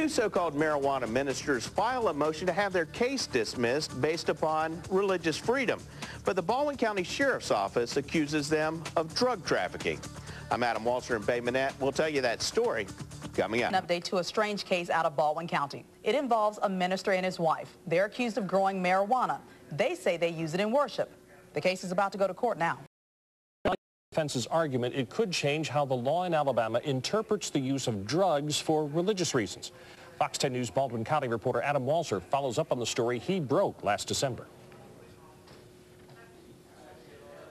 Two so-called marijuana ministers file a motion to have their case dismissed based upon religious freedom. But the Baldwin County Sheriff's Office accuses them of drug trafficking. I'm Adam Walser in Bay Minette. We'll tell you that story coming up. An update to a strange case out of Baldwin County. It involves a minister and his wife. They're accused of growing marijuana. They say they use it in worship. The case is about to go to court now. Defense's argument it could change how the law in Alabama interprets the use of drugs for religious reasons. Fox 10 News Baldwin County reporter Adam Walser follows up on the story he broke last December.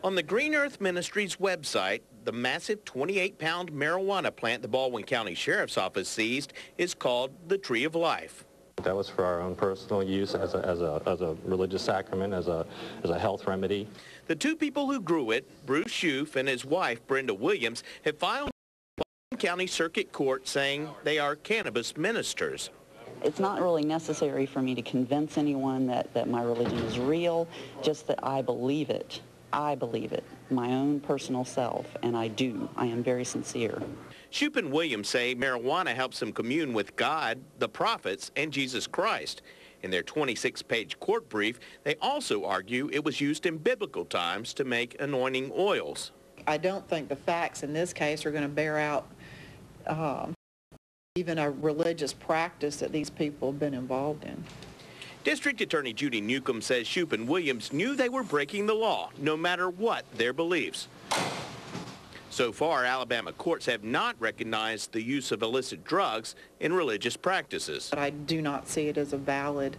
On the Green Earth Ministries website, the massive 28-pound marijuana plant the Baldwin County Sheriff's Office seized is called the Tree of Life. That was for our own personal use as a religious sacrament, as a health remedy. The two people who grew it, Bruce Shoop and his wife, Brenda Williams, have filed the Baldwin County Circuit Court saying they are cannabis ministers. It's not really necessary for me to convince anyone that my religion is real, just that I believe it. I believe it, my own personal self, and I do. I am very sincere. Shoop and Williams say marijuana helps them commune with God, the prophets, and Jesus Christ. In their 26-page court brief, they also argue it was used in biblical times to make anointing oils. I don't think the facts in this case are going to bear out even a religious practice that these people have been involved in. District Attorney Judy Newcomb says Shoop and Williams knew they were breaking the law, no matter what their beliefs. So far, Alabama courts have not recognized the use of illicit drugs in religious practices. But I do not see it as a valid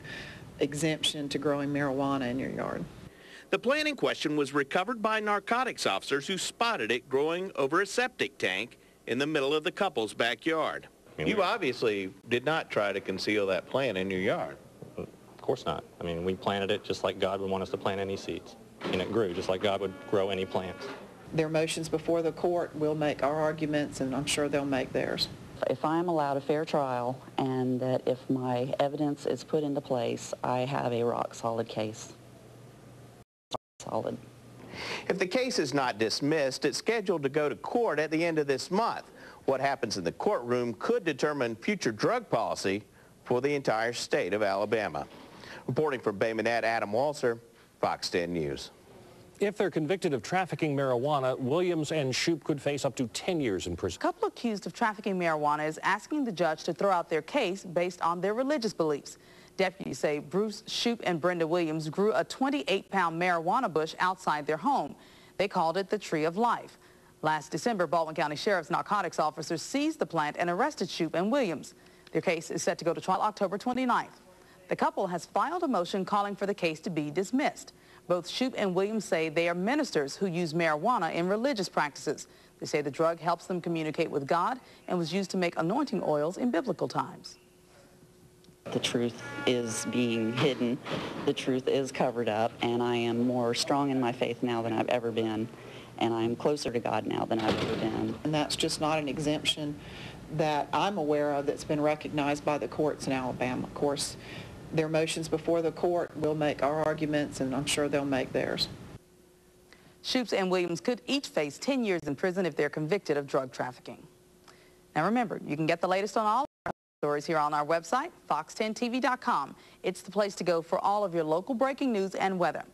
exemption to growing marijuana in your yard. The plant in question was recovered by narcotics officers who spotted it growing over a septic tank in the middle of the couple's backyard. You obviously did not try to conceal that plant in your yard. Of course not. I mean, we planted it just like God would want us to plant any seeds. And it grew just like God would grow any plant. Their motions before the court, we'll make our arguments, and I'm sure they'll make theirs. If I'm allowed a fair trial and that if my evidence is put into place, I have a rock-solid case. Solid. If the case is not dismissed, it's scheduled to go to court at the end of this month. What happens in the courtroom could determine future drug policy for the entire state of Alabama. Reporting from Bay Minette, Adam Walser, Fox 10 News. If they're convicted of trafficking marijuana, Williams and Shoop could face up to 10 years in prison. A couple accused of trafficking marijuana is asking the judge to throw out their case based on their religious beliefs. Deputies say Bruce Shoop and Brenda Williams grew a 28-pound marijuana bush outside their home. They called it the Tree of Life. Last December, Baldwin County Sheriff's narcotics officers seized the plant and arrested Shoop and Williams. Their case is set to go to trial October 29th. The couple has filed a motion calling for the case to be dismissed. Both Shoop and Williams say they are ministers who use marijuana in religious practices. They say the drug helps them communicate with God and was used to make anointing oils in biblical times. The truth is being hidden. The truth is covered up, and I am more strong in my faith now than I've ever been, and I'm closer to God now than I've ever been. And that's just not an exemption that I'm aware of that's been recognized by the courts in Alabama. Of course, their motions before the court, we'll make our arguments, and I'm sure they'll make theirs. Shoop and Williams could each face 10 years in prison if they're convicted of drug trafficking. Now remember, you can get the latest on all our stories here on our website, fox10tv.com. It's the place to go for all of your local breaking news and weather.